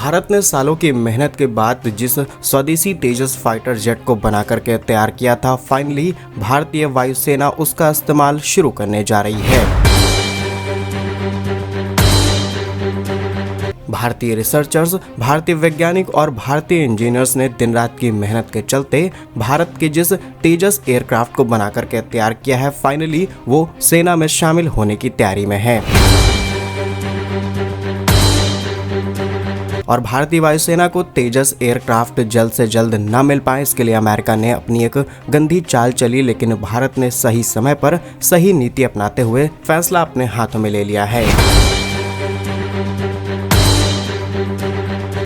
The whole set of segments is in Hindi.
भारत ने सालों की मेहनत के बाद जिस स्वदेशी तेजस फाइटर जेट को बना करके तैयार किया था, फाइनली भारतीय वायुसेना उसका इस्तेमाल शुरू करने जा रही है। भारतीय रिसर्चर्स, भारतीय वैज्ञानिक और भारतीय इंजीनियर्स ने दिन रात की मेहनत के चलते भारत के जिस तेजस एयरक्राफ्ट को बना करके तैयार किया है, फाइनली वो सेना में शामिल होने की तैयारी में है। और भारतीय वायुसेना को तेजस एयरक्राफ्ट जल्द से जल्द न मिल पाए, इसके लिए अमेरिका ने अपनी एक गंदी चाल चली, लेकिन भारत ने सही समय पर सही नीति अपनाते हुए फैसला अपने हाथों में ले लिया है।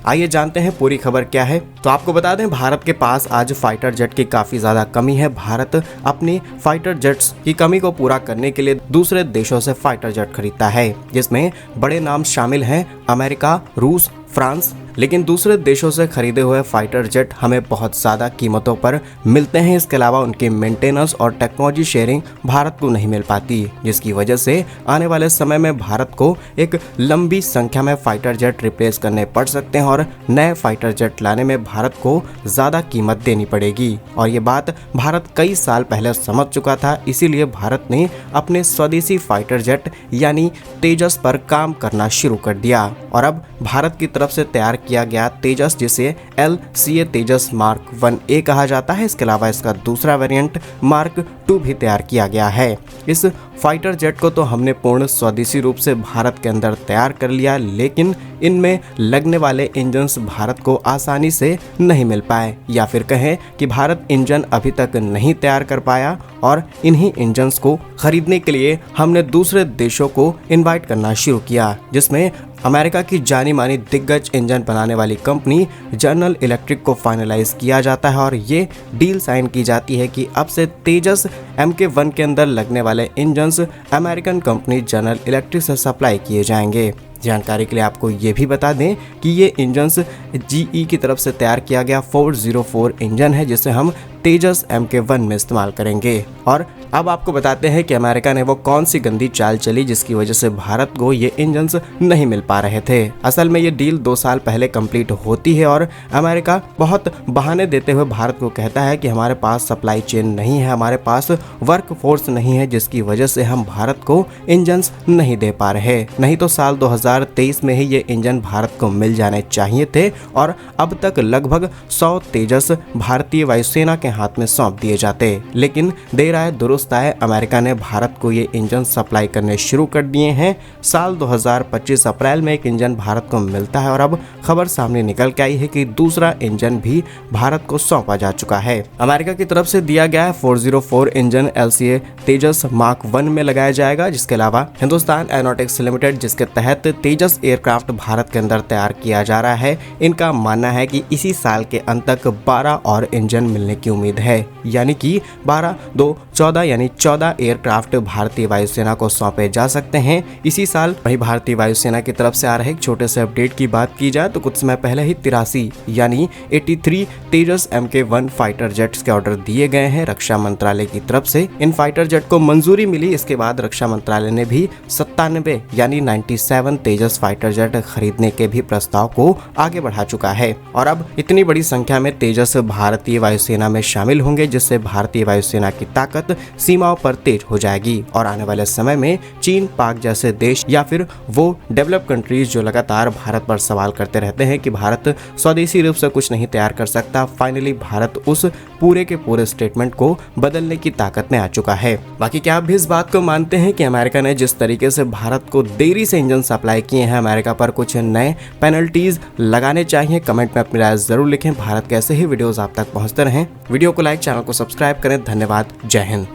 आइए जानते हैं पूरी खबर क्या है। तो आपको बता दें, भारत के पास आज फाइटर जेट की काफी ज्यादा कमी है। भारत अपनी फाइटर जेट्स की कमी को पूरा करने के लिए दूसरे देशों से फाइटर जेट खरीदता है, जिसमें बड़े नाम शामिल हैं अमेरिका, रूस, फ्रांस। लेकिन दूसरे देशों से खरीदे हुए फाइटर जेट हमें बहुत ज़्यादा कीमतों पर मिलते हैं। इसके अलावा उनकी मेंटेनेंस और टेक्नोलॉजी शेयरिंग भारत को नहीं मिल पाती, जिसकी वजह से आने वाले समय में भारत को एक लंबी संख्या में फाइटर जेट रिप्लेस करने पड़ सकते हैं और नए फाइटर जेट लाने में भारत को ज़्यादा कीमत देनी पड़ेगी। और ये बात भारत कई साल पहले समझ चुका था, इसीलिए भारत ने अपने स्वदेशी फाइटर जेट यानी तेजस पर काम करना शुरू कर दिया। और अब भारत की तरफ से तैयार किया गया तेजस, जिसे LCA तेजस मार्क 1A कहा जाता है। इसके अलावा इसका दूसरा वेरिएंट मार्क 2 भी तैयार किया गया है। इस फाइटर जेट को तो हमने पूर्ण स्वदेशी रूप से भारत के अंदर तैयार कर लिया, लेकिन इनमें लगने वाले इंजन्स भारत को आसानी से नहीं मिल पाए, या फिर कहें कि भारत इंजन अभी तक नहीं तैयार कर पाया। और इन्हीं इंजन्स को खरीदने के लिए हमने दूसरे देशों को इनवाइट करना शुरू किया, जिसमें अमेरिका की जानी मानी दिग्गज इंजन बनाने वाली कंपनी जनरल इलेक्ट्रिक को फाइनलाइज किया जाता है और ये डील साइन की जाती है कि अब से तेजस MK1 के अंदर लगने वाले engines American company general electric से सप्लाई किए जाएंगे। जानकारी के लिए आपको ये भी बता दें कि ये इंजन्स GE की तरफ से तैयार किया गया 404 इंजन है, जिसे हम तेजस MK1 में इस्तेमाल करेंगे। और अब आपको बताते हैं कि अमेरिका ने वो कौन सी गंदी चाल चली जिसकी वजह से भारत को ये इंजन्स नहीं मिल पा रहे थे। असल में ये डील 2 साल पहले कंप्लीट होती है और अमेरिका बहुत बहाने देते हुए भारत को कहता है कि हमारे पास सप्लाई चेन नहीं है, हमारे पास वर्क फोर्स नहीं है, जिसकी वजह से हम भारत को इंजन्स नहीं दे पा रहे। नहीं तो साल 2023 में ही ये इंजन भारत को मिल जाने चाहिए थे और अब तक लगभग 100 तेजस भारतीय वायुसेना के हाथ में सौंप दिए जाते। लेकिन देर आए दुरुस्त आए, अमेरिका ने भारत को ये इंजन सप्लाई करने शुरू कर दिए हैं। साल 2025 अप्रैल में एक इंजन भारत को मिलता है और अब खबर सामने निकल के आई है कि दूसरा इंजन भी भारत को सौंपा जा चुका है। अमेरिका की तरफ से दिया गया है 404 इंजन LCA तेजस मार्क 1 में लगाया जाएगा। जिसके अलावा हिंदुस्तान एरोनॉटिक्स लिमिटेड, जिसके तहत तेजस एयरक्राफ्ट भारत के अंदर तैयार किया जा रहा है, इनका मानना है कि इसी साल के अंत तक 12 और इंजन मिलने की उम्मीद है, यानी कि 12, 2, 14 यानी 14 एयरक्राफ्ट भारतीय वायुसेना को सौंपे जा सकते हैं इसी साल। वहीं भारतीय वायुसेना की तरफ से आ रहे एक छोटे से अपडेट की बात की जाए तो कुछ समय पहले ही 83 यानी 83 तेजस MK1 फाइटर जेट्स के ऑर्डर दिए गए हैं रक्षा मंत्रालय की तरफ से। इन फाइटर जेट को मंजूरी मिली, इसके बाद रक्षा मंत्रालय ने भी 97 यानी 97 तेजस फाइटर जेट खरीदने के भी प्रस्ताव को आगे बढ़ा चुका है। और अब इतनी बड़ी संख्या में तेजस भारतीय वायुसेना में शामिल होंगे, जिससे भारतीय वायुसेना की ताकत सीमाओं पर तेज हो जाएगी। और आने वाले समय में चीन, पाक जैसे देश या फिर वो डेवलप कंट्रीज जो लगातार भारत पर सवाल करते रहते हैं कि भारत स्वदेशी रूप से कुछ नहीं तैयार कर सकता, फाइनली भारत उस पूरे के पूरे स्टेटमेंट को बदलने की ताकत में आ चुका है। बाकी क्या आप भी इस बात को मानते हैं कि अमेरिका ने जिस तरीके से भारत को देरी से इंजन सप्लाई किए हैं, अमेरिका पर कुछ नए पेनल्टीज लगाने चाहिए? कमेंट में अपनी राय जरूर लिखें। भारत के ऐसे ही वीडियोस आप तक पहुंचते रहें। वीडियो को लाइक, चैनल को सब्सक्राइब करें। धन्यवाद। जय हिंद।